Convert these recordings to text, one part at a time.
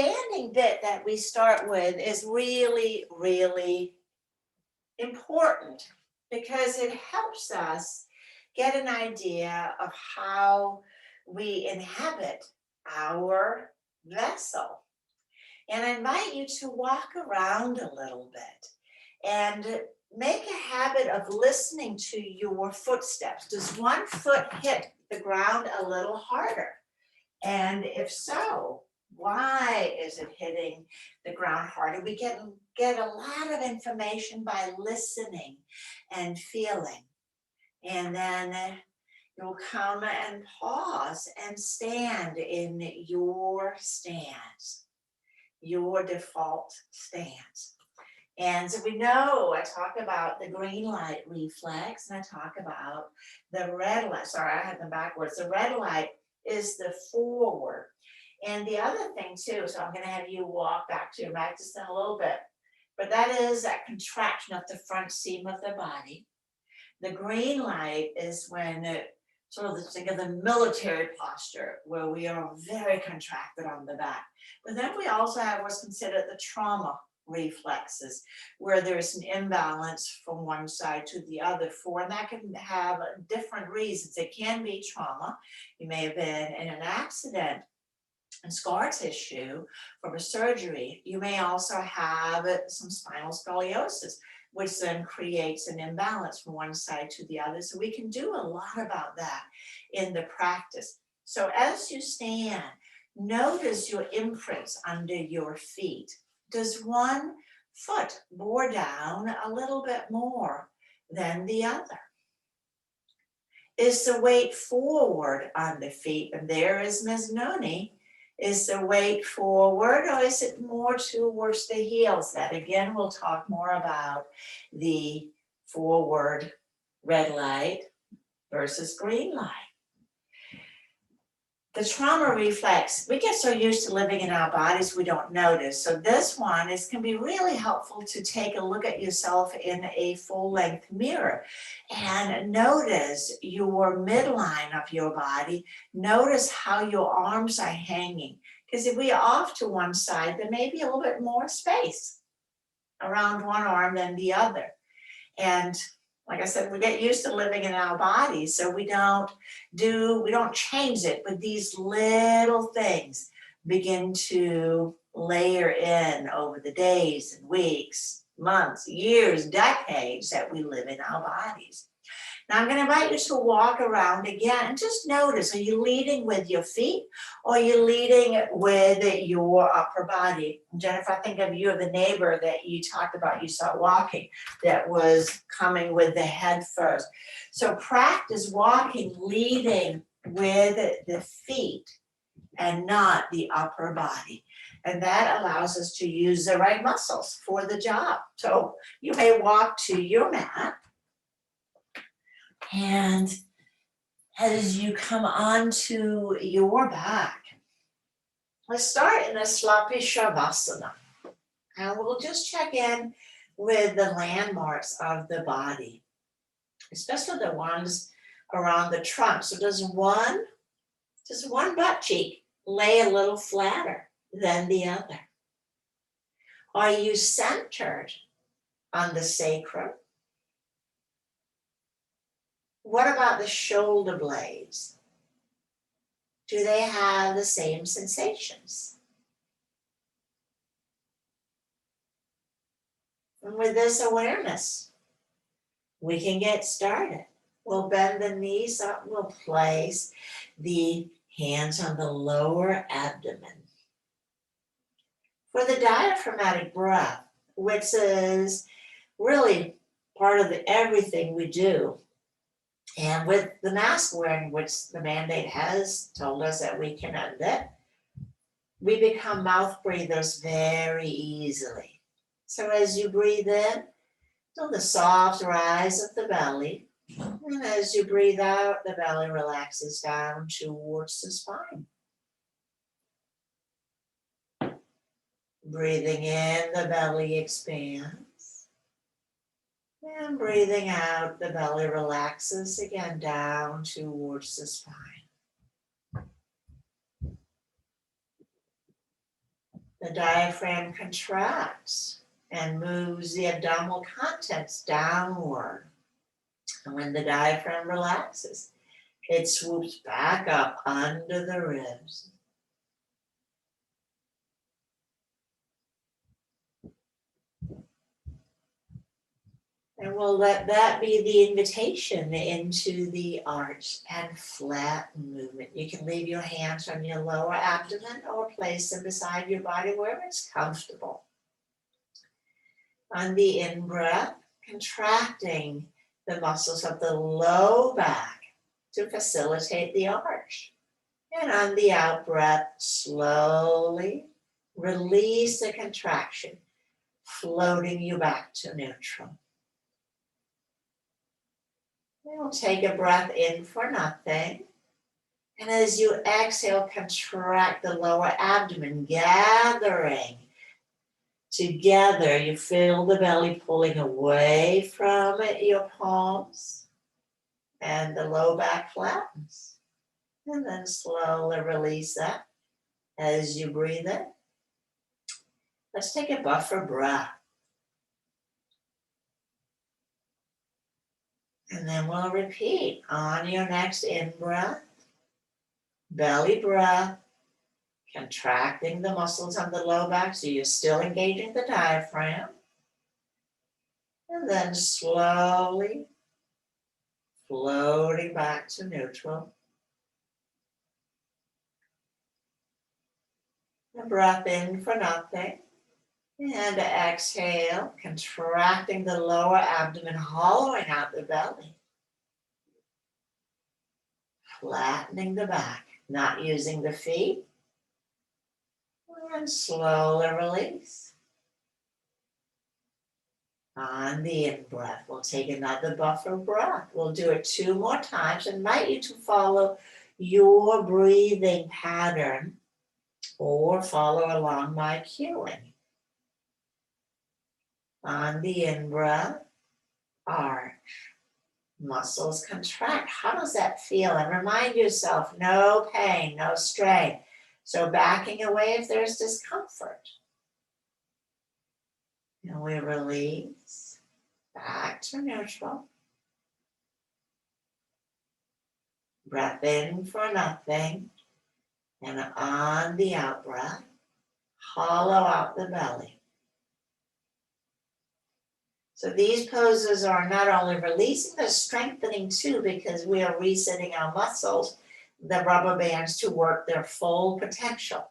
Standing bit that we start with is really, really important because it helps us get an idea of how we inhabit our vessel. And I invite you to walk around a little bit and make a habit of listening to your footsteps. Does one foot hit the ground a little harder? And if so, why is it hitting the ground harder? We get a lot of information by listening and feeling. And then you'll come and pause and stand in your stance, your default stance. And so we know I talk about the green light reflex and I talk about the red light. Sorry, I had them backwards. The red light is the forward. And the other thing too, so I'm going to have you walk back to your back just in a little bit, but that is that contraction of the front seam of the body. The green light is when it sort of think of the military posture where we are very contracted on the back. But then we also have what's considered the trauma reflexes, where there's an imbalance from one side to the other and that can have different reasons. It can be trauma. You may have been in an accident and scar tissue from a surgery. You may also have some spinal scoliosis, which then creates an imbalance from one side to the other. So we can do a lot about that in the practice. So as you stand, notice your imprints under your feet. Does one foot bore down a little bit more than the other? Is the weight forward on the feet? And there is Ms. Noni. Is the weight forward or is it more towards the heels? That again, we'll talk more about the forward red light versus green light. The trauma reflex, we get so used to living in our bodies we don't notice. So this one can be really helpful to take a look at yourself in a full-length mirror and notice your midline of your body. Notice how your arms are hanging. Because if we are off to one side, there may be a little bit more space around one arm than the other. And like I said, we get used to living in our bodies, so we don't change it, but these little things begin to layer in over the days and weeks, months, years, decades that we live in our bodies. Now I'm going to invite you to walk around again and just notice, are you leading with your feet or are you leading with your upper body? Jennifer, I think of you, the neighbor that you talked about, you saw walking, that was coming with the head first. So practice walking, leading with the feet and not the upper body. And that allows us to use the right muscles for the job. So you may walk to your mat. And as you come onto your back, let's start in a sloppy shavasana. And we'll just check in with the landmarks of the body, especially the ones around the trunk. So does one butt cheek lay a little flatter than the other? Are you centered on the sacrum? What about the shoulder blades? Do they have the same sensations? And with this awareness, we can get started. We'll bend the knees up. We'll place the hands on the lower abdomen. For the diaphragmatic breath, which is really part of everything we do, and with the mask wearing, which the mandate has told us that we can end it, we become mouth breathers very easily. So as you breathe in, feel the soft rise of the belly. And as you breathe out, the belly relaxes down towards the spine. Breathing in, the belly expands. And breathing out, the belly relaxes again down towards the spine. The diaphragm contracts and moves the abdominal contents downward. And when the diaphragm relaxes, it swoops back up under the ribs. And we'll let that be the invitation into the arch and flatten movement. You can leave your hands on your lower abdomen or place them beside your body wherever it's comfortable. On the in-breath, contracting the muscles of the low back to facilitate the arch. And on the out-breath, slowly release the contraction, floating you back to neutral. We'll take a breath in for nothing. And as you exhale, contract the lower abdomen, gathering together. You feel the belly pulling away from your palms, and the low back flattens. And then slowly release that as you breathe in. Let's take a buffer breath. And then we'll repeat on your next in-breath, belly breath, contracting the muscles on the low back so you're still engaging the diaphragm. And then slowly floating back to neutral. A breath in for nothing. And exhale, contracting the lower abdomen, hollowing out the belly. Flattening the back, not using the feet. And slowly release. On the in-breath, we'll take another buffer breath. We'll do it 2 more times. I invite you to follow your breathing pattern or follow along my cueing. On the in-breath, arch, muscles contract. How does that feel? And remind yourself, no pain, no strain. So backing away if there's discomfort. And we release back to neutral. Breath in for nothing. And on the out breath, hollow out the belly. So these poses are not only releasing, they're strengthening too, because we are resetting our muscles, the rubber bands, to work their full potential.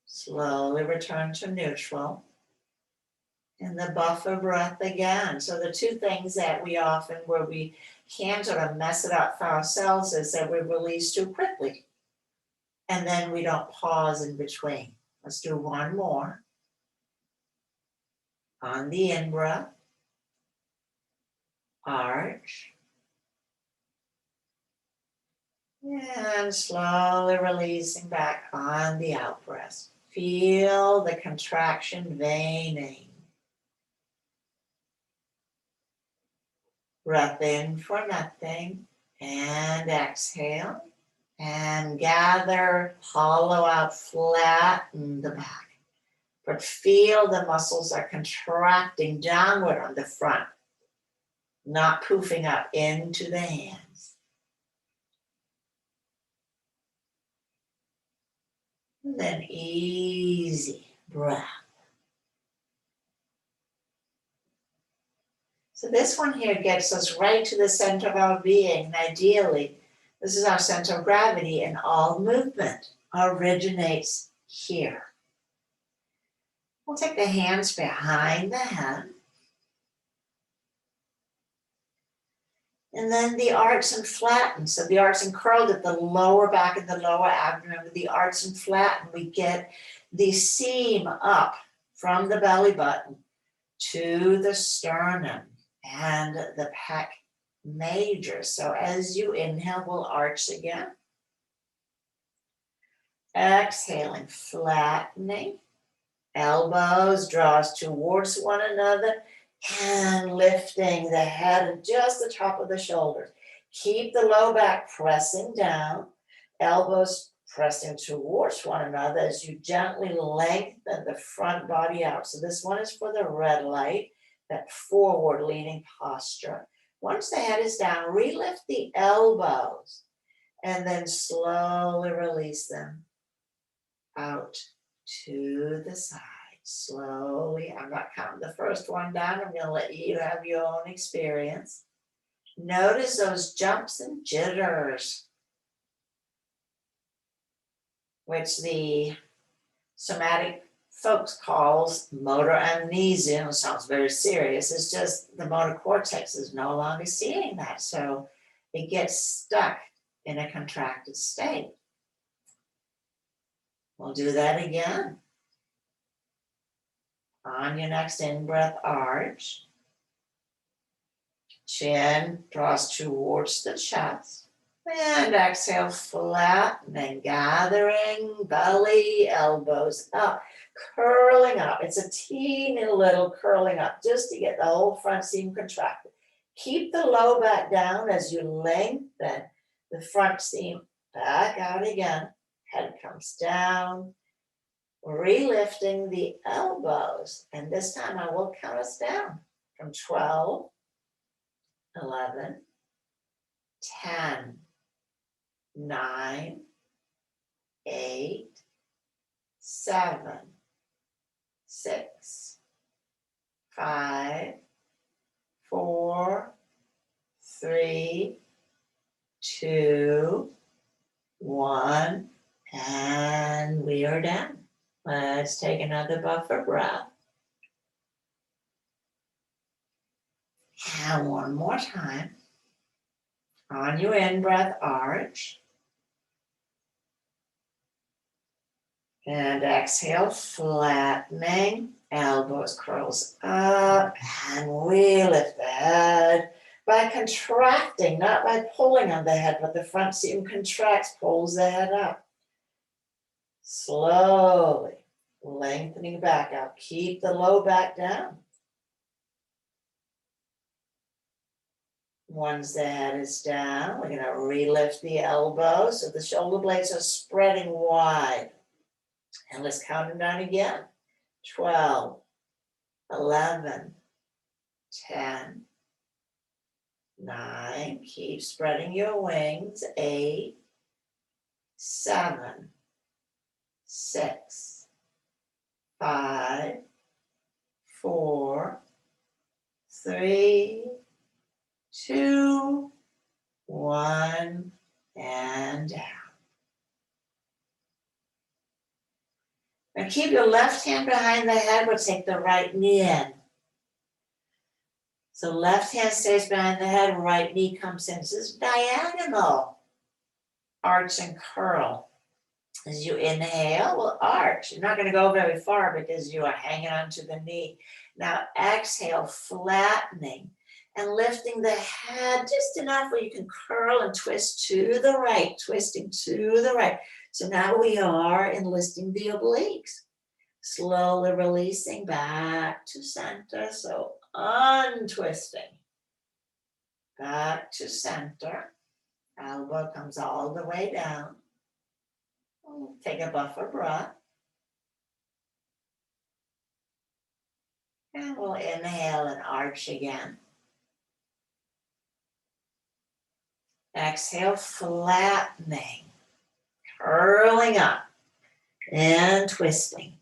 Slowly return to neutral. And the buffer breath again. So the 2 things that we often, where we can sort of mess it up for ourselves, is that we release too quickly. And then we don't pause in between. Let's do 1 more. On the in-breath, arch. And slowly releasing back on the out-breath. Feel the contraction waning. Breath in for nothing. And exhale. And gather, hollow out, flatten the back. But feel the muscles are contracting downward on the front, not poofing up into the hands. And then easy breath. So this one here gets us right to the center of our being. And ideally, this is our center of gravity, and all movement originates here. We'll take the hands behind the head. And then the arch and flatten. So the arch and curled at the lower back and the lower abdomen. With the arch and flatten, we get the seam up from the belly button to the sternum and the pec major. So as you inhale, we'll arch again. Exhaling, flattening. Elbows draw us towards one another and lifting the head and just the top of the shoulders. Keep the low back pressing down. Elbows pressing towards one another as you gently lengthen the front body out. So this one is for the red light, that forward leaning posture. Once the head is down, relift the elbows and then slowly release them out to the side. Slowly, I'm not counting the first one down. I'm going to let you have your own experience. Notice those jumps and jitters, which the somatic folks calls motor amnesia. It sounds very serious. It's just the motor cortex is no longer seeing that. So it gets stuck in a contracted state. We'll do that again. On your next in-breath, arch. Chin draws towards the chest. And exhale, flattening, gathering, belly, elbows up, curling up. It's a teeny little curling up just to get the whole front seam contracted. Keep the low back down as you lengthen the front seam back out again. Head comes down. Relifting the elbows, and this time I will count us down from 12, 11, 10, 9, 8, 7, 6, 5, 4, 3, 2, 1, and we are down. Let's take another buffer breath. And one more time. On your in-breath, arch. And exhale, flattening. Elbows curls up. And we lift the head by contracting, not by pulling on the head, but the front seam contracts, pulls the head up. Slowly lengthening back out. Keep the low back down. Once the head is down, we're going to relift the elbows so the shoulder blades are spreading wide. And let's count them down again. 12, 11, 10, 9. Keep spreading your wings. 8, 7, 6, 5, 4, 3, 2, 1, and down. Now keep your left hand behind the head. We'll take the right knee in. So left hand stays behind the head, right knee comes in. This is diagonal arch and curl. As you inhale, we'll arch. You're not going to go very far because you are hanging onto the knee. Now exhale, flattening and lifting the head just enough where you can curl and twist to the right, twisting to the right. So now we are enlisting the obliques. Slowly releasing back to center. So untwisting. Back to center. Elbow comes all the way down. Take a buffer breath. And we'll inhale and arch again. Exhale, flattening, curling up and twisting,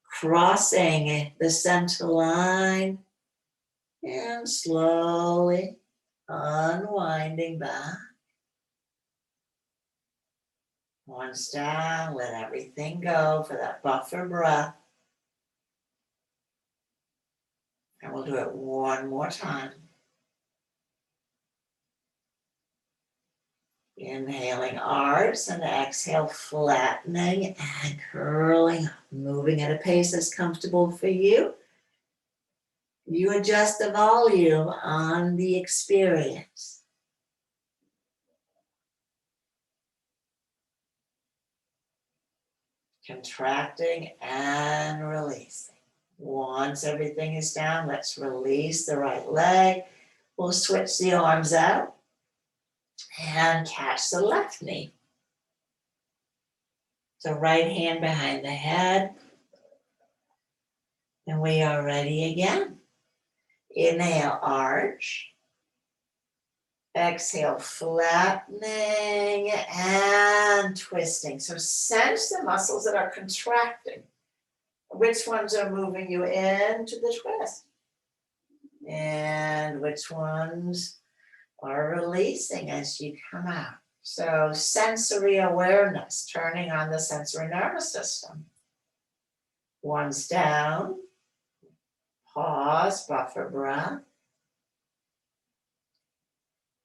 crossing the center line and slowly unwinding back. Once down, let everything go for that buffer breath. And we'll do it one more time. Inhaling arch and exhale, flattening and curling up, moving at a pace that's comfortable for you. You adjust the volume on the experience. Contracting and releasing. Once everything is down, let's release the right leg. We'll switch the arms out and catch the left knee. So right hand behind the head. And we are ready again. Inhale, arch. Exhale, flattening and twisting. So sense the muscles that are contracting. Which ones are moving you into the twist? And which ones are releasing as you come out? So sensory awareness, turning on the sensory nervous system. One's down. Pause, buffer breath.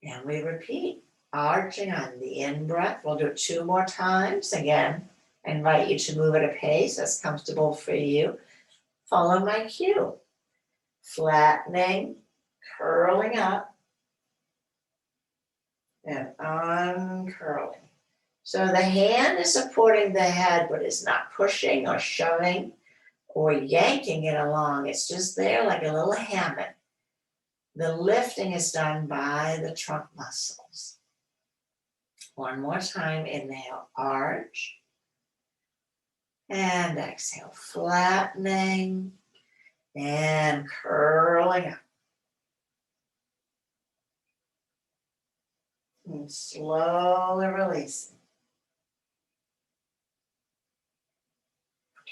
And we repeat, arching on the in-breath. We'll do it 2 more times. Again, I invite you to move at a pace that's comfortable for you. Follow my cue. Flattening, curling up, and uncurling. So the hand is supporting the head, but it's not pushing or shoving or yanking it along. It's just there like a little hammock. The lifting is done by the trunk muscles. One more time, inhale, arch. And exhale, flattening and curling up. And slowly releasing.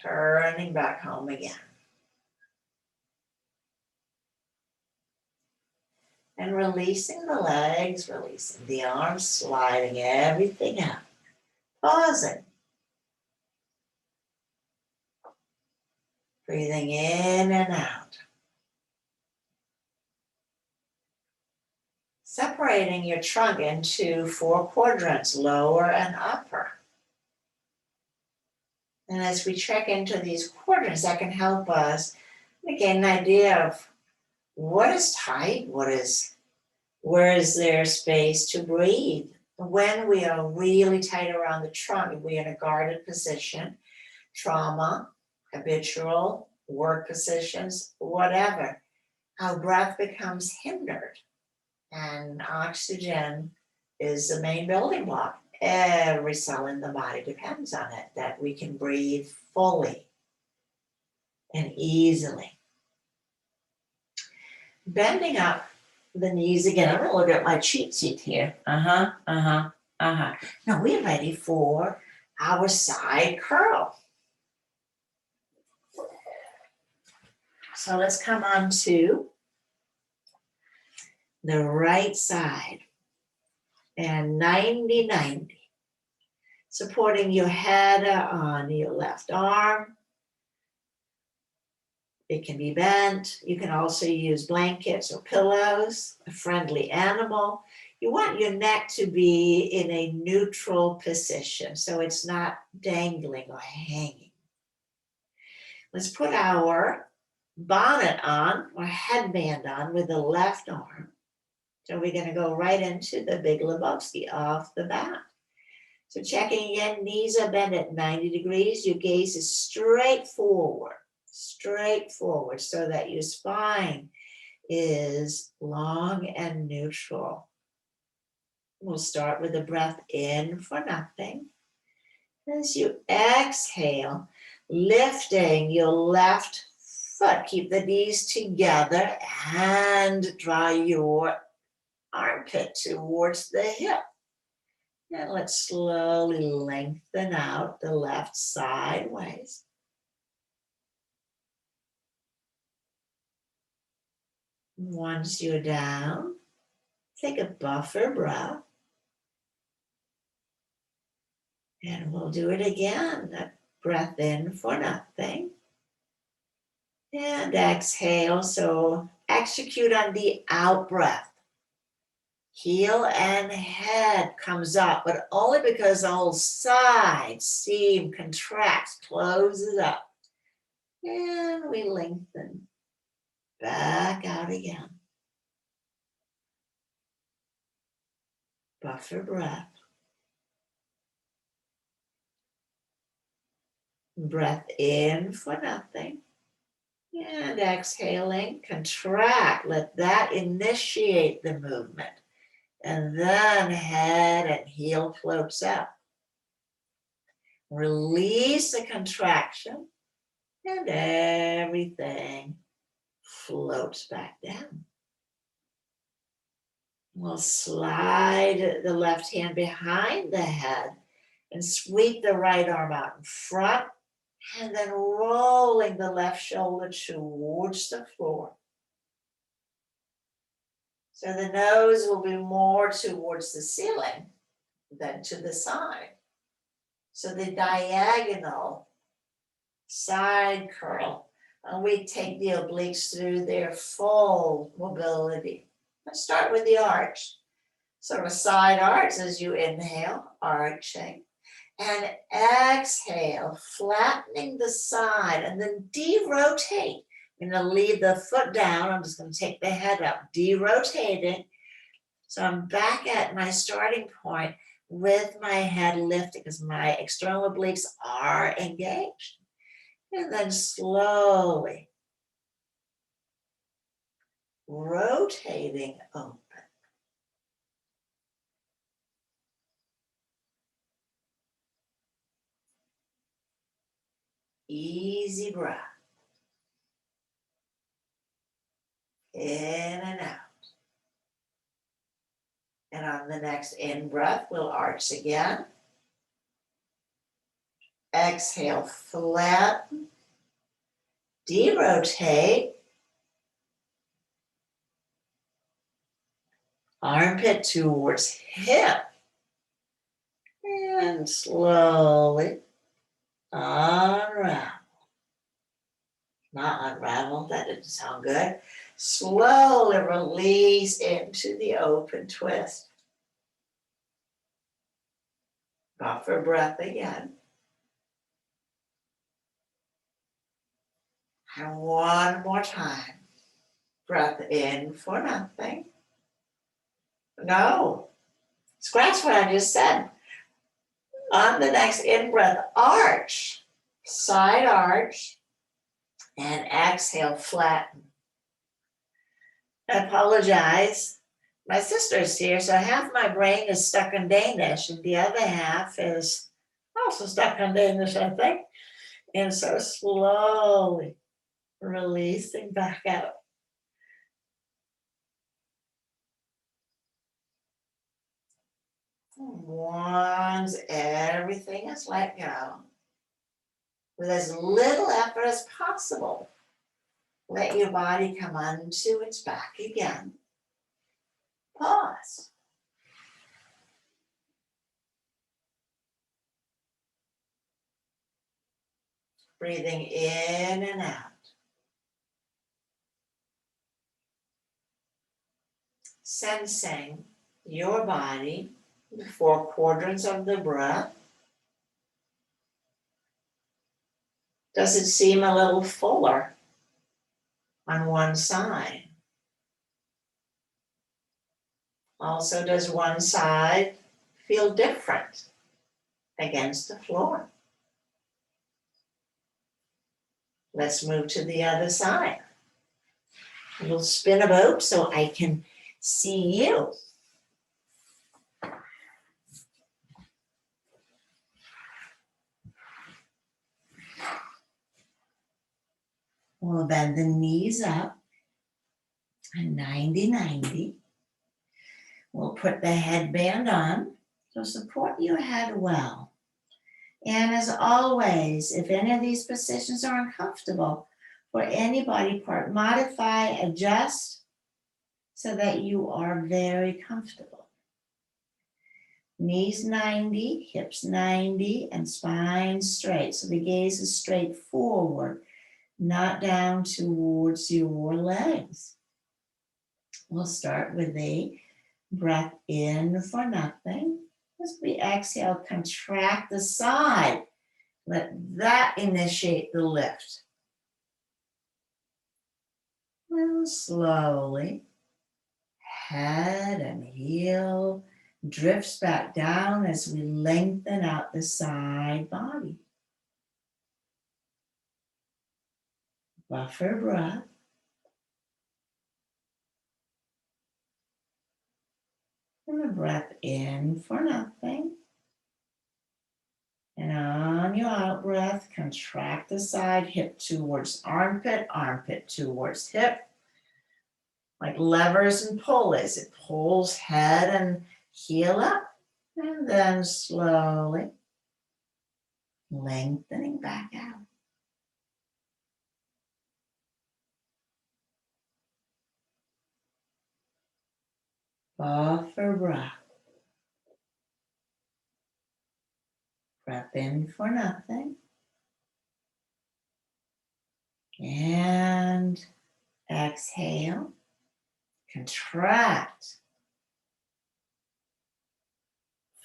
Turning back home again. And releasing the legs, releasing the arms, sliding everything out. Pausing. Breathing in and out. Separating your trunk into 4 quadrants, lower and upper. And as we check into these quadrants, that can help us get an idea of what is tight, where is there space to breathe. When we are really tight around the trunk, we're in a guarded position, trauma, habitual, work positions, whatever, our breath becomes hindered. And oxygen is the main building block. Every cell in the body depends on it, that we can breathe fully and easily. Bending up the knees again. I'm going to look at my cheat sheet here. Now we're ready for our side curl. So let's come on to the right side. And 90-90. Supporting your head on your left arm. It can be bent. You can also use blankets or pillows, a friendly animal. You want your neck to be in a neutral position, so it's not dangling or hanging. Let's put our bonnet on, or headband on, with the left arm. So we're going to go right into the Big Lebowski off the bat. So checking again, knees are bent at 90 degrees. Your gaze is straight forward, so that your spine is long and neutral. We'll start with a breath in for nothing. As you exhale, lifting your left foot, keep the knees together and draw your armpit towards the hip. And let's slowly lengthen out the left sideways. Once you're down, take a buffer breath. And we'll do it again. A breath in for nothing. And exhale. So execute on the out breath. Heel and head comes up, but only because the whole side seam contracts, closes up. And we lengthen. Back out again. Buffer breath. Breath in for nothing. And exhaling, contract. Let that initiate the movement. And then head and heel floats up. Release the contraction, and everything floats back down. We'll slide the left hand behind the head and sweep the right arm out in front, and then rolling the left shoulder towards the floor. So the nose will be more towards the ceiling than to the side. So the diagonal side curl, and we take the obliques through their full mobility. Let's start with the arch. Sort of a side arch as you inhale, arching, and exhale, flattening the side, and then de-rotate. I'm going to leave the foot down. I'm just going to take the head up, de-rotating. So I'm back at my starting point with my head lifted because my external obliques are engaged. And then slowly rotating open. Easy breath. In and out. And on the next in breath, we'll arch again. Exhale, flatten. De-rotate. Armpit towards hip. And slowly unravel. Not unravel, that didn't sound good. Slowly release into the open twist. Buffer breath again. And one more time. Breath in for nothing. No. Scratch what I just said. On the next in-breath, arch. Side arch. And exhale, flatten. I apologize. My sister's here, so half my brain is stuck in Danish, and the other half is also stuck in Danish, I think. And so slowly releasing back out. Once everything is let go, with as little effort as possible, let your body come onto its back again. Pause. Breathing in and out. Sensing your body, the 4 quadrants of the breath. Does it seem a little fuller on one side? Also, does one side feel different against the floor? Let's move to the other side. We'll spin about so I can see you. We'll bend the knees up, a 90-90. We'll put the headband on, so support your head well. And as always, if any of these positions are uncomfortable for any body part, modify, adjust so that you are very comfortable. Knees 90, hips 90, and spine straight. So the gaze is straight forward, not down towards your legs. We'll start with a breath in for nothing. As we exhale, contract the side. Let that initiate the lift. Well, slowly, head and heel drifts back down as we lengthen out the side body. Buffer breath. And a breath in for nothing. And on your out breath, contract the side, hip towards armpit, armpit towards hip. Like levers and pulleys. It pulls head and heel up. And then slowly lengthening back out. Buffer breath. Breath in for nothing. And exhale. Contract.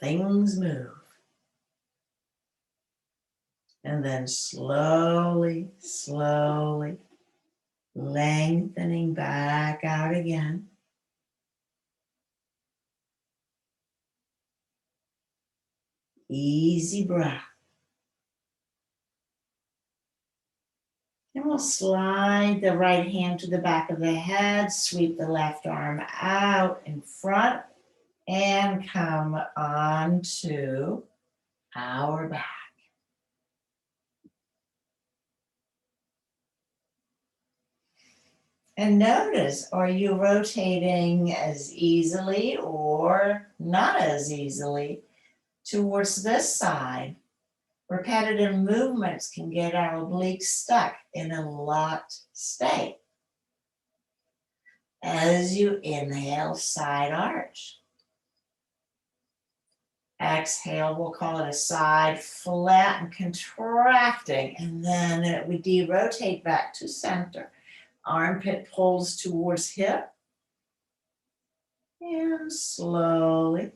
Things move. And then slowly, slowly lengthening back out again. Easy breath. And we'll slide the right hand to the back of the head, sweep the left arm out in front, and come onto our back. And notice, are you rotating as easily or not as easily towards this side? Repetitive movements can get our obliques stuck in a locked state. As you inhale, side arch. Exhale, we'll call it a side flat and contracting. And then we derotate back to center. Armpit pulls towards hip. And slowly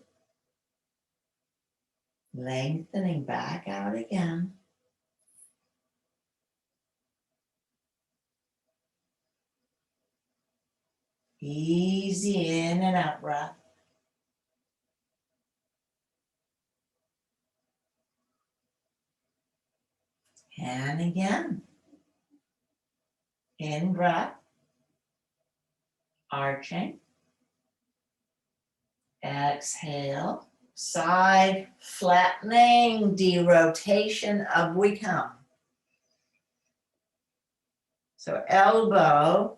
lengthening back out again. Easy in and out breath. And again. In breath. Arching. Exhale. Side flattening, derotation, up we come. So elbow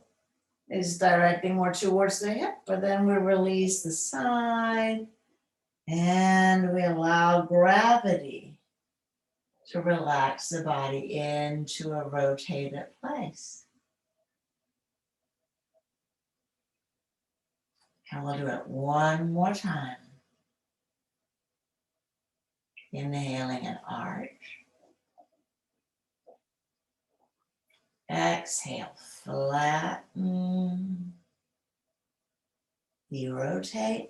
is directing more towards the hip, but then we release the side and we allow gravity to relax the body into a rotated place. And we'll do it one more time. Inhaling an arch. Exhale, flatten. Derotate.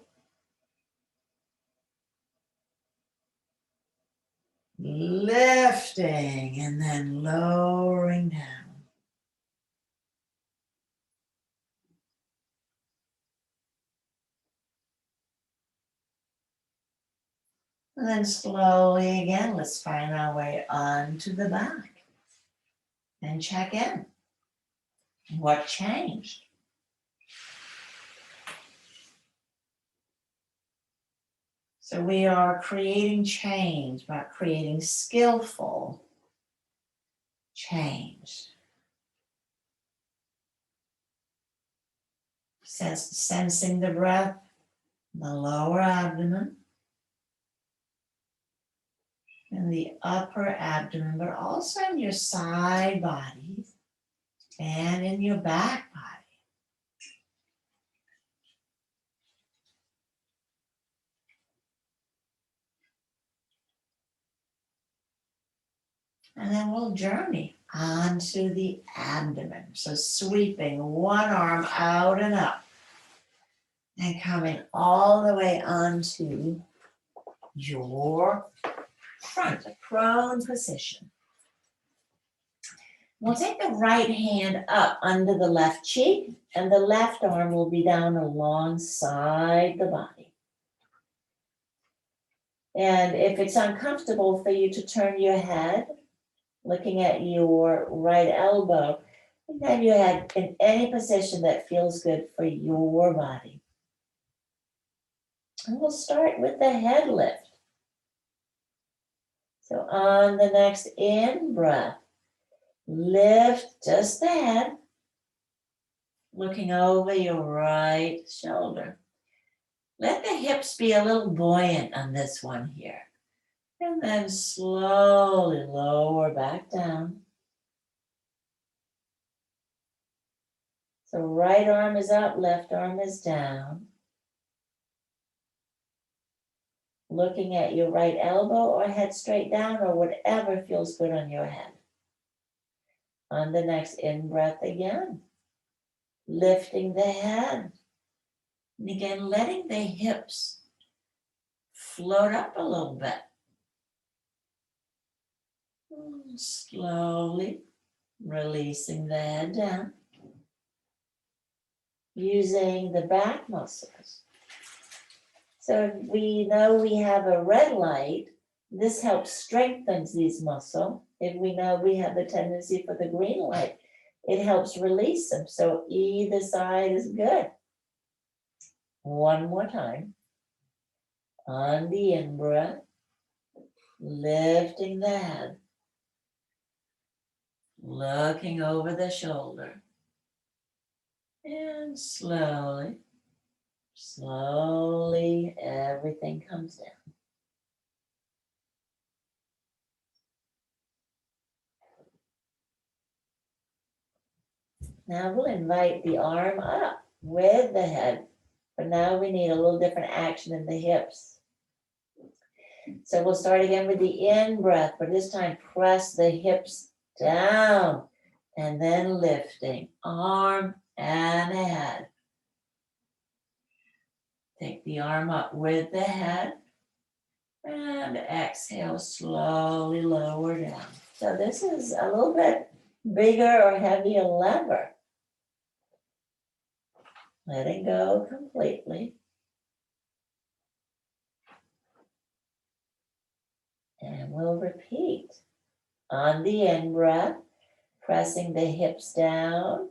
Lifting and then lowering down. And then slowly again, let's find our way onto the back and check in. What changed? So we are creating change by creating skillful change. Sensing the breath in the lower abdomen and the upper abdomen, but also in your side bodies and in your back body. And then we'll journey onto the abdomen. So sweeping one arm out and up and coming all the way onto your front, a prone position. We'll take the right hand up under the left cheek and the left arm will be down alongside the body. And if it's uncomfortable for you to turn your head, looking at your right elbow, and have your head in any position that feels good for your body. And we'll start with the head lift. So on the next in-breath, lift just the head, looking over your right shoulder. Let the hips be a little buoyant on this one here. And then slowly lower back down. So right arm is up, left arm is down. Looking at your right elbow or head straight down or whatever feels good on your head. On the next in-breath again, lifting the head. And again, letting the hips float up a little bit. Slowly releasing the head down. Using the back muscles. So if we know we have a red light, this helps strengthen these muscles. If we know we have the tendency for the green light, it helps release them. So either side is good. One more time. On the in-breath, lifting the head, looking over the shoulder, and slowly everything comes down. Now we'll invite the arm up with the head, but now we need a little different action in the hips. So we'll start again with the in-breath, but this time press the hips down and then lifting, arm and head. Take the arm up with the head and exhale, slowly lower down. So this is a little bit bigger or heavier lever. Letting go completely. And we'll repeat. On the in-breath, pressing the hips down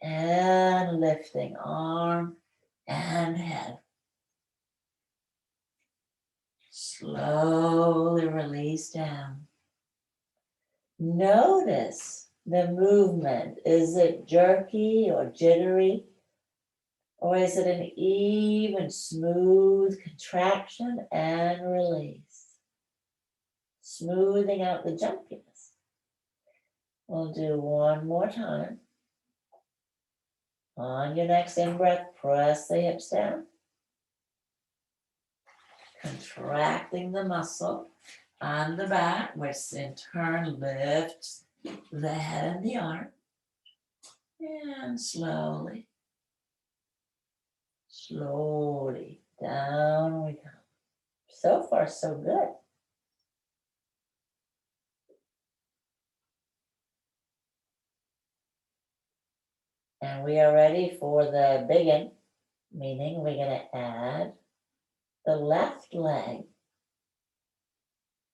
and lifting arm and head. Slowly release down. Notice the movement. Is it jerky or jittery? Or is it an even, smooth contraction and release? Smoothing out the jumpiness. We'll do one more time. On your next in-breath, press the hips down. Contracting the muscle on the back, which in turn lifts the head and the arm. And slowly down we come. So far, so good. And we are ready for the big one, meaning we're going to add the left leg.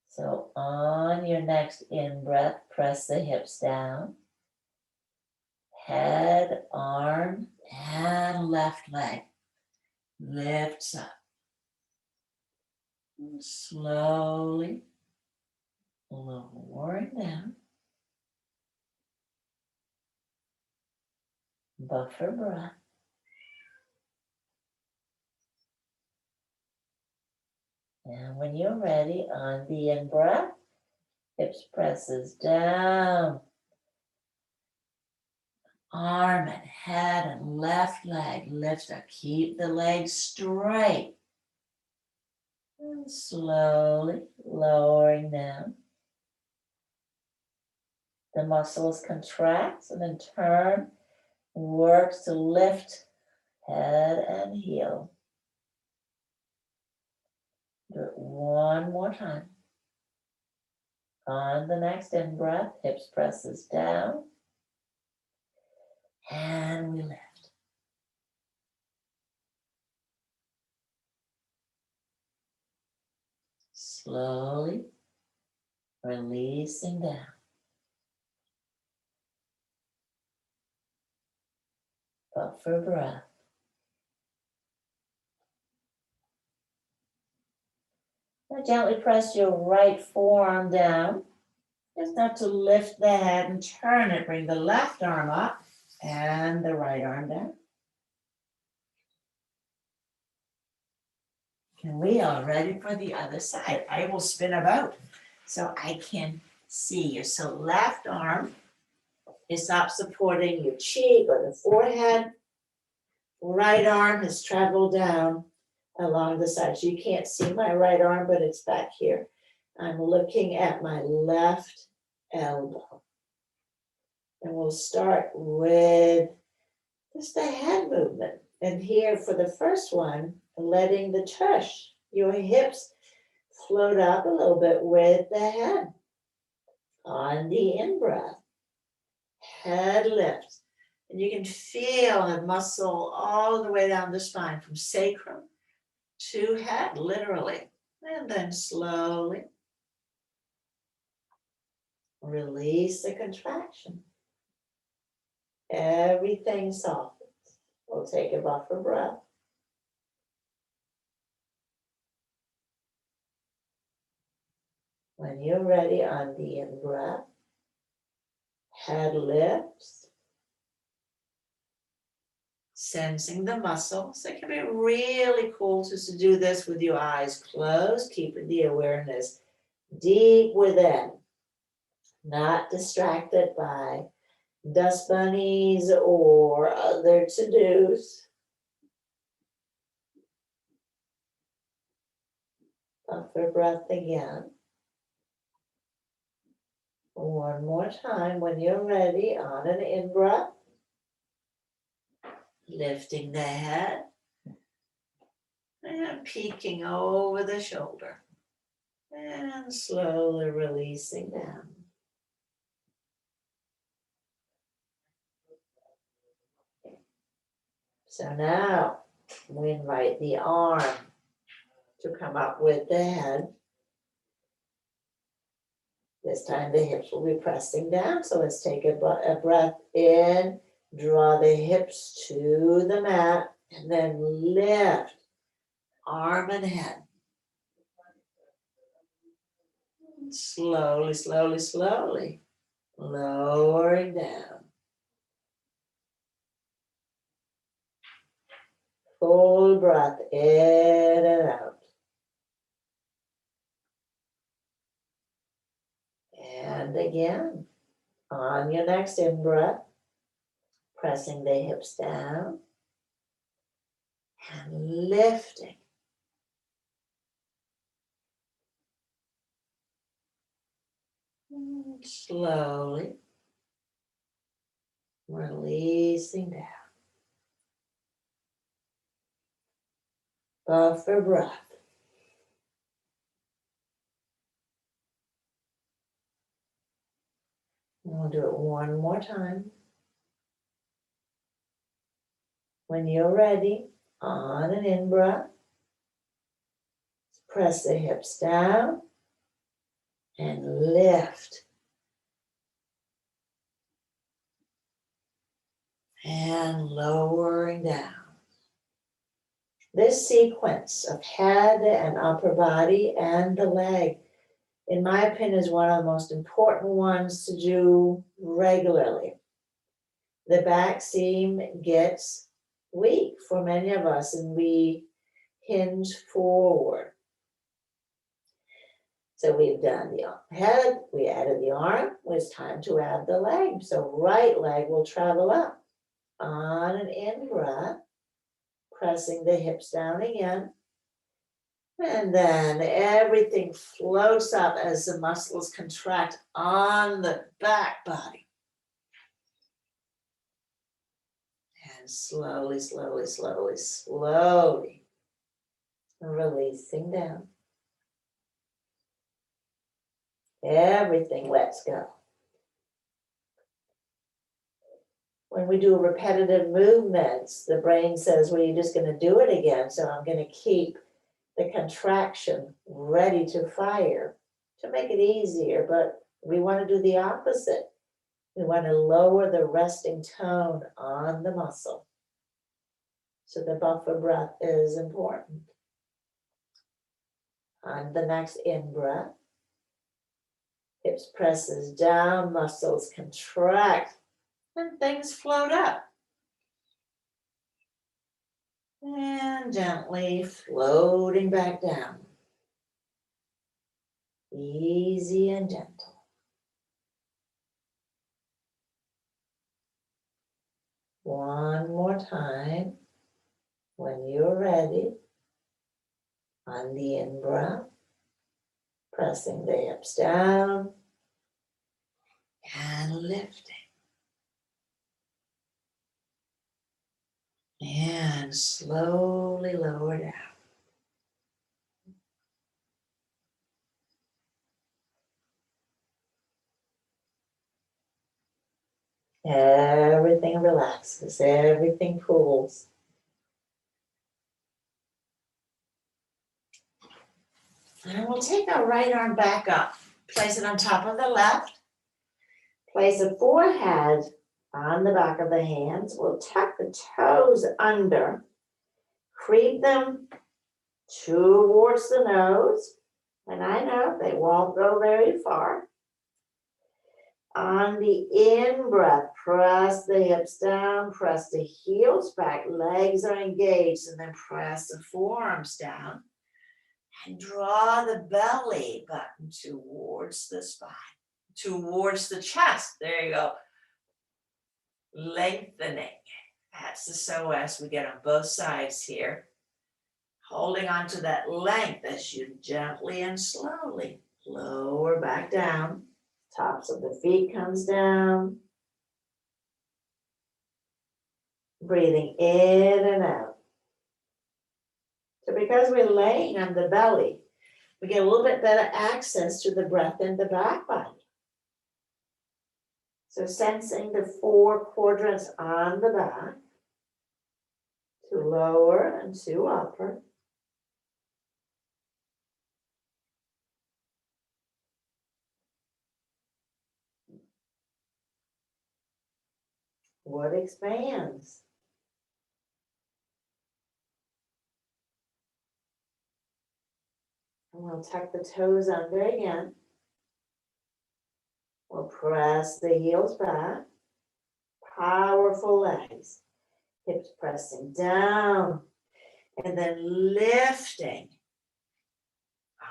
So on your next in-breath, press the hips down. Head, arm, and left leg lifts up. And slowly lowering down. Buffer breath. And when you're ready, on the in-breath, hips presses down. Arm and head and left leg lifts up. Keep the legs straight. And slowly lowering down. The muscles contract and in turn works to lift head and heel. Do it one more time. On the next in-breath, hips presses down. And we lift. Slowly releasing down. Buffer breath. Now gently press your right forearm down. Just not to lift the head and turn it. Bring the left arm up and the right arm down. And we are ready for the other side. I will spin about so I can see you. So left arm is up supporting your cheek or the forehead. Right arm has traveled down along the side. So you can't see my right arm, but it's back here. I'm looking at my left elbow. And we'll start with just a head movement. And here for the first one, letting the tush, your hips float up a little bit with the head. On the in-breath, head lifts. And you can feel a muscle all the way down the spine from sacrum to head, literally. And then slowly release the contraction. Everything softens. We'll take a buffer breath. When you're ready on the in-breath, head lifts, sensing the muscles. It can be really cool just to do this with your eyes closed, keeping the awareness deep within, not distracted by dust bunnies or other to-dos. Buffer breath again. One more time when you're ready on an in-breath. Lifting the head and peeking over the shoulder and slowly releasing down. So now we invite the arm to come up with the head. This time the hips will be pressing down. So let's take a breath in, draw the hips to the mat, and then lift arm and head. Slowly, slowly, slowly, lowering down. Full breath in and out. And again, on your next in-breath, pressing the hips down and lifting. Slowly releasing down. Buffer breath. We'll do it one more time. When you're ready, on an in-breath, press the hips down and lift. And lowering down. This sequence of head and upper body and the leg, in my opinion, is one of the most important ones to do regularly. The back seam gets weak for many of us and we hinge forward. So we've done the head, we added the arm, it's time to add the leg. So right leg will travel up. On an in-breath, pressing the hips down again. And then everything floats up as the muscles contract on the back body. And slowly, slowly, slowly, slowly releasing down. Everything lets go. When we do repetitive movements, the brain says, well, you're just going to do it again. So I'm going to keep the contraction ready to fire to make it easier. But we want to do the opposite. We want to lower the resting tone on the muscle. So the buffer breath is important. On the next in-breath, hips presses down, muscles contract, and things float up. And gently floating back down. Easy and gentle. One more time. When you're ready, on the in-breath, pressing the hips down and lifting. And slowly lower down. Everything relaxes, everything cools. And we'll take our right arm back up, place it on top of the left, place the forehead on the back of the hands. We'll tuck the toes under, creep them towards the nose, and I know they won't go very far. On the in-breath, press the hips down, press the heels back, legs are engaged, and then press the forearms down. And draw the belly button towards the spine, towards the chest. There you go. Lengthening. That's the psoas we get on both sides here. Holding on to that length as you gently and slowly lower back down. Tops of the feet comes down. Breathing in and out. So because we're laying on the belly, we get a little bit better access to the breath in the back body. So sensing the 4 quadrants on the back, to lower and to upper. What expands? And we'll tuck the toes under again. We'll press the heels back. Powerful legs. Hips pressing down. And then lifting.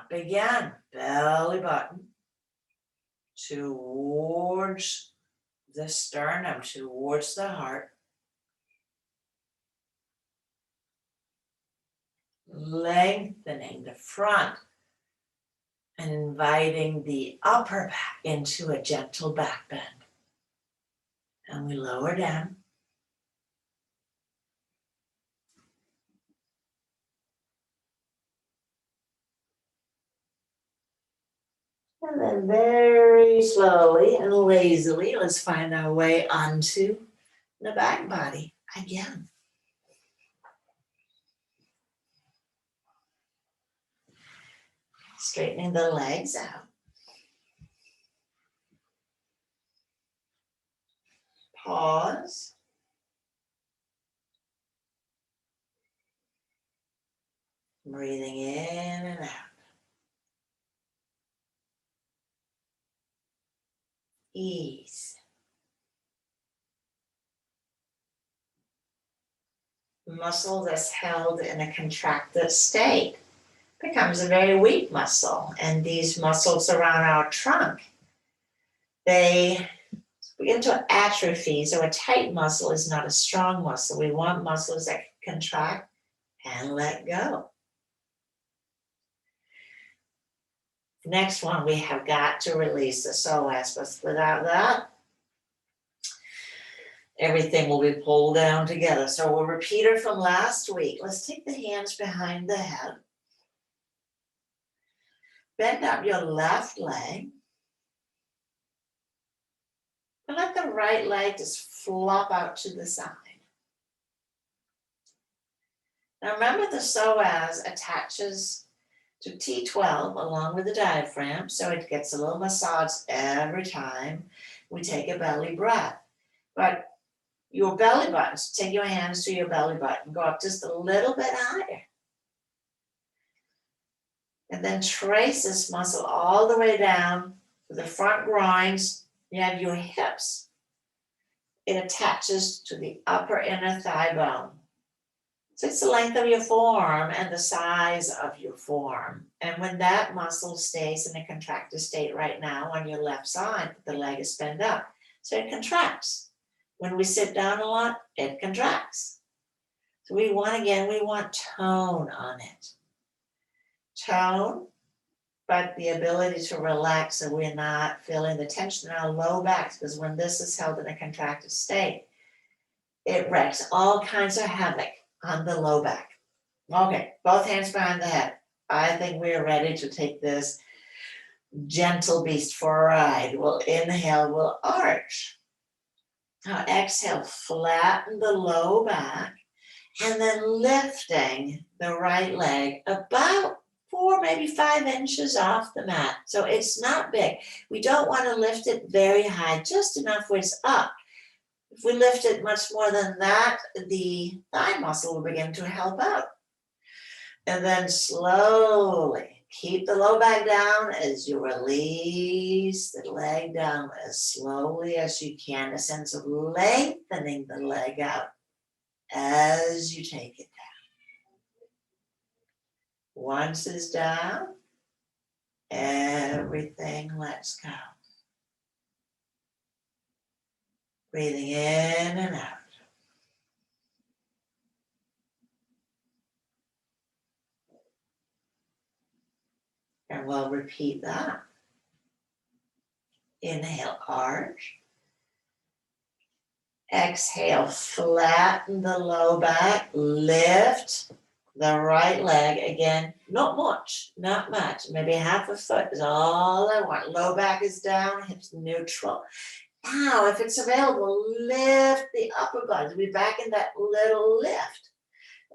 Up again. Belly button. Towards the sternum, towards the heart. Lengthening the front and inviting the upper back into a gentle back bend. And we lower down. And then very slowly and lazily, let's find our way onto the back body again. Straightening the legs out. Pause. Breathing in and out. Ease. Muscle that's held in a contracted state becomes a very weak muscle, and these muscles around our trunk, they begin to atrophy. So a tight muscle is not a strong muscle. We want muscles that can contract and let go. Next one, we have got to release the psoas, but without that, everything will be pulled down together. So we'll repeat it from last week. Let's take the hands behind the head. Bend up your left leg. And let the right leg just flop out to the side. Now remember, the psoas attaches to T12 along with the diaphragm, so it gets a little massage every time we take a belly breath. But your belly button, so take your hands to your belly button, go up just a little bit higher. And then trace this muscle all the way down to the front groins. You have your hips. It attaches to the upper inner thigh bone. So it's the length of your forearm and the size of your forearm. And when that muscle stays in a contracted state right now on your left side, the leg is bent up. So it contracts. When we sit down a lot, it contracts. So we want tone on it. Tone, but the ability to relax so we're not feeling the tension in our low backs, because when this is held in a contracted state, it wreaks all kinds of havoc on the low back. Okay, both hands behind the head. I think we're ready to take this gentle beast for a ride. We'll inhale, we'll arch. Now exhale, flatten the low back, and then lifting the right leg about 4, maybe 5 inches off the mat. So it's not big. We don't want to lift it very high, just enough where it's up. If we lift it much more than that, the thigh muscle will begin to help out. And then slowly keep the low back down as you release the leg down as slowly as you can, a sense of lengthening the leg out as you take it down. Once it's down, everything lets go. Breathing in and out. And we'll repeat that. Inhale, arch. Exhale, flatten the low back, lift the right leg. Again, not much, maybe half a foot is all I want. Low back is down, hips neutral. Now, if it's available, lift the upper body. We're back in that little lift.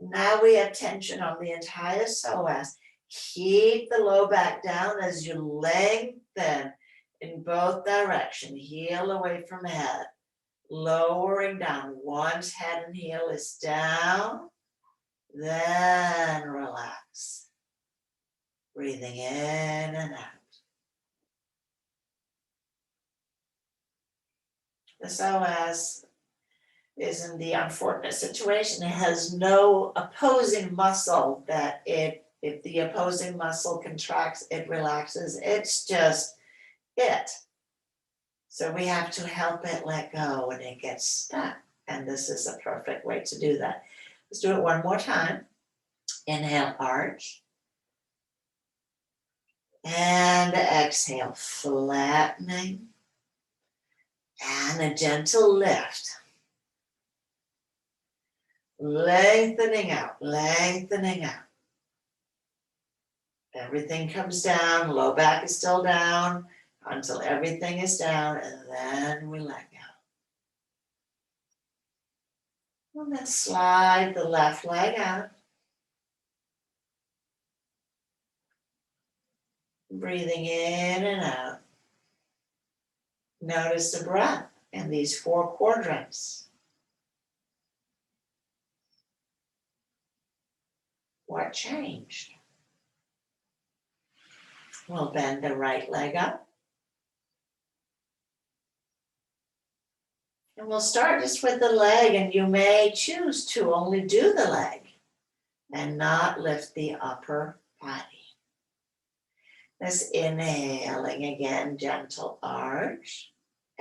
Now we have tension on the entire psoas. Keep the low back down as you lengthen in both directions. Heel away from head. Lowering down. Once head and heel is down, then relax. Breathing in and out. The psoas is in the unfortunate situation. It has no opposing muscle that if the opposing muscle contracts, it relaxes. It's just it. So we have to help it let go when it gets stuck. And this is a perfect way to do that. Let's do it one more time. Inhale, arch. And exhale, flattening. And a gentle lift. Lengthening out, lengthening out. Everything comes down, low back is still down until everything is down, and then we let go. And then slide the left leg out. Breathing in and out. Notice the breath in these 4 quadrants. What changed? We'll bend the right leg up. And we'll start just with the leg, and you may choose to only do the leg and not lift the upper body. This inhaling again, gentle arch.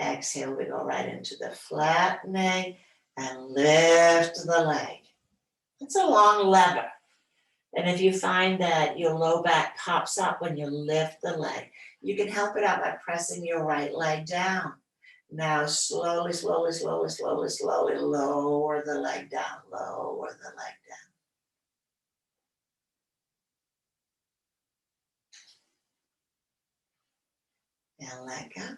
Exhale, we go right into the flattening and lift the leg. It's a long lever. And if you find that your low back pops up when you lift the leg, you can help it out by pressing your right leg down. Now slowly, slowly, slowly, slowly, slowly lower the leg down, lower the leg down. And let go.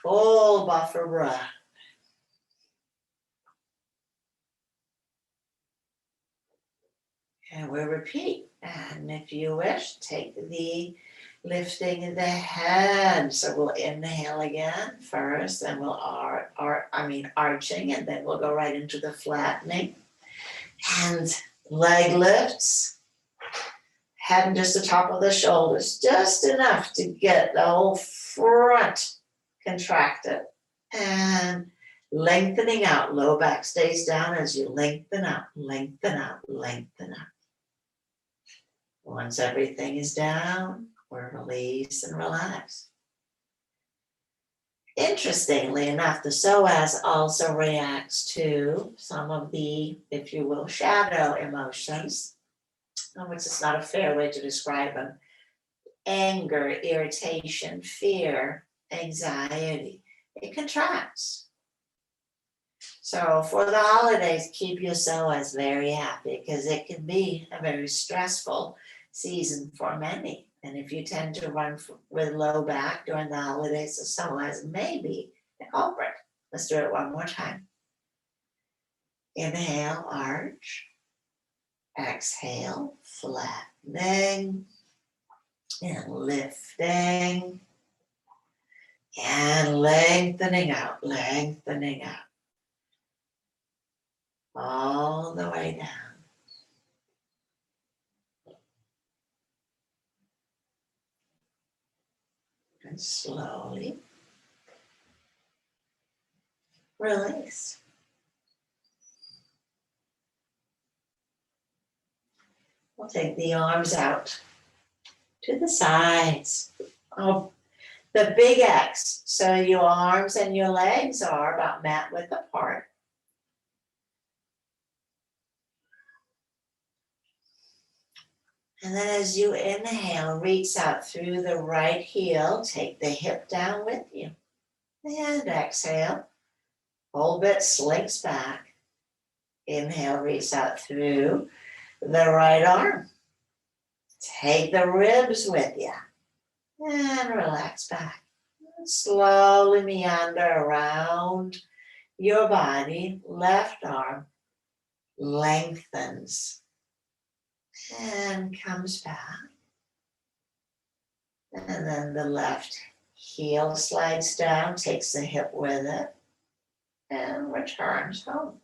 Full buffer breath. And we'll repeat. And if you wish, take the Lifting the head. So we'll inhale again first, then we'll arching, and then we'll go right into the flattening. And leg lifts. Head and just the top of the shoulders, just enough to get the whole front contracted. And lengthening out, low back stays down as you lengthen out, lengthen out, lengthen out. Once everything is down, we're released and relaxed. Interestingly enough, the psoas also reacts to some of the, if you will, shadow emotions, which is not a fair way to describe them. Anger, irritation, fear, anxiety. It contracts. So for the holidays, keep your psoas very happy because it can be a very stressful season for many. And if you tend to run with low back during the holidays, the psoas may be the culprit. Let's do it one more time. Inhale, arch. Exhale, flattening and lifting and lengthening out, all the way down. And slowly release. We'll take the arms out to the sides of the big X. So your arms and your legs are about mat width apart. And then as you inhale, reach out through the right heel, take the hip down with you. And exhale, whole bit slinks back. Inhale, reach out through the right arm. Take the ribs with you. And relax back. Slowly meander around your body. Left arm lengthens and comes back. And then the left heel slides down, takes the hip with it, and returns home.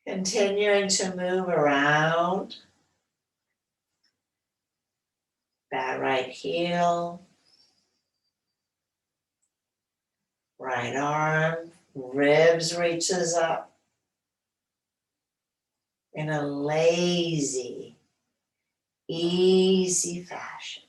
Continuing to move around. That right heel, right arm, ribs reaches up in a lazy, easy fashion.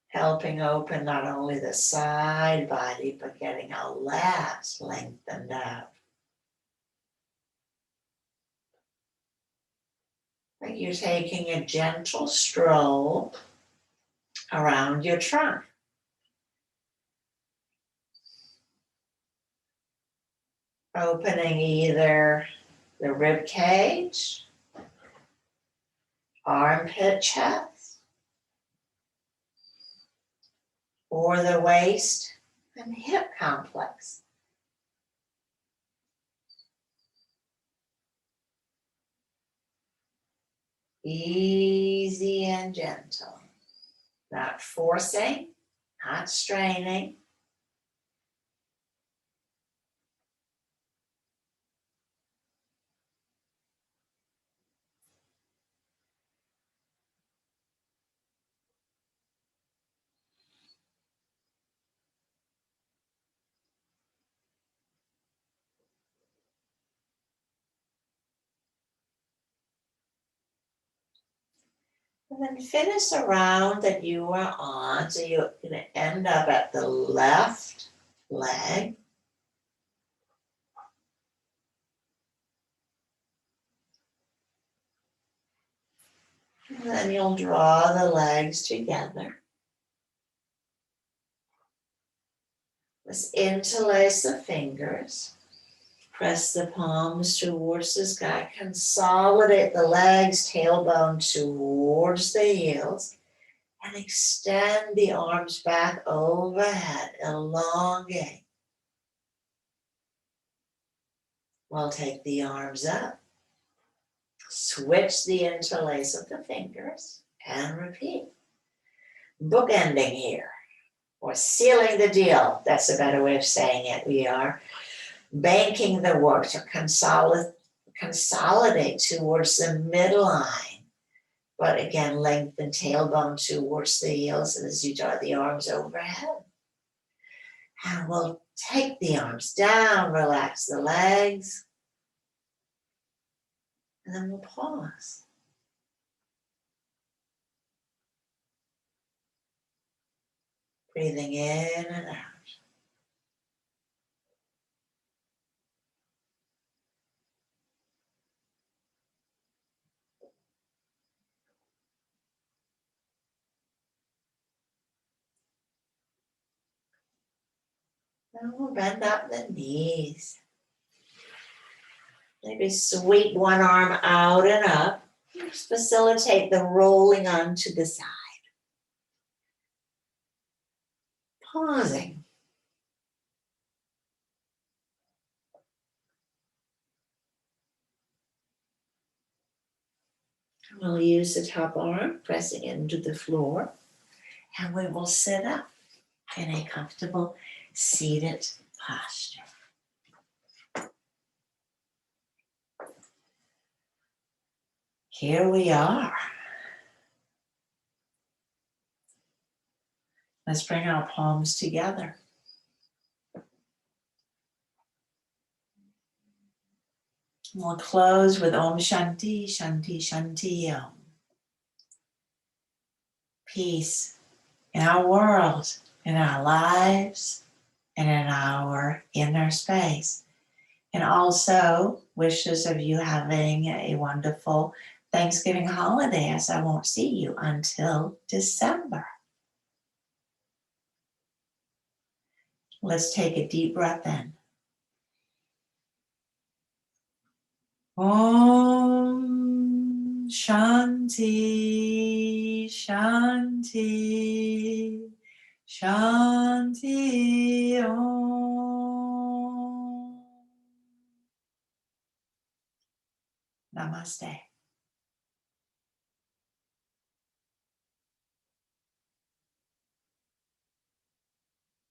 Helping open not only the side body, but getting our lats lengthened out. Like you're taking a gentle stroll around your trunk. Opening either the rib cage, armpit chest, or the waist and hip complex. Easy and gentle, not forcing, not straining. And then finish a round that you are on. So you're going to end up at the left leg. And then you'll draw the legs together. Let's interlace the fingers. Press the palms towards the sky. Consolidate the legs, tailbone towards the heels. And extend the arms back overhead. Elongate. We'll take the arms up, switch the interlace of the fingers, and repeat. Bookending here, or sealing the deal. That's a better way of saying it. We are banking the work to consolidate towards the midline. But again, lengthen tailbone towards the heels as you draw the arms overhead. And we'll take the arms down, relax the legs, and then we'll pause. Breathing in and out. Then we'll bend up the knees. Maybe sweep one arm out and up. Just facilitate the rolling onto the side. Pausing. We'll use the top arm, pressing into the floor, and we will sit up in a comfortable seated posture. Here we are. Let's bring our palms together. We'll close with Om Shanti, Shanti, Shanti Om. Peace in our world, in our lives, and in our inner space. And also wishes of you having a wonderful Thanksgiving holiday, as I won't see you until December. Let's take a deep breath in. Om Shanti, Shanti, Shanti Om. Namaste.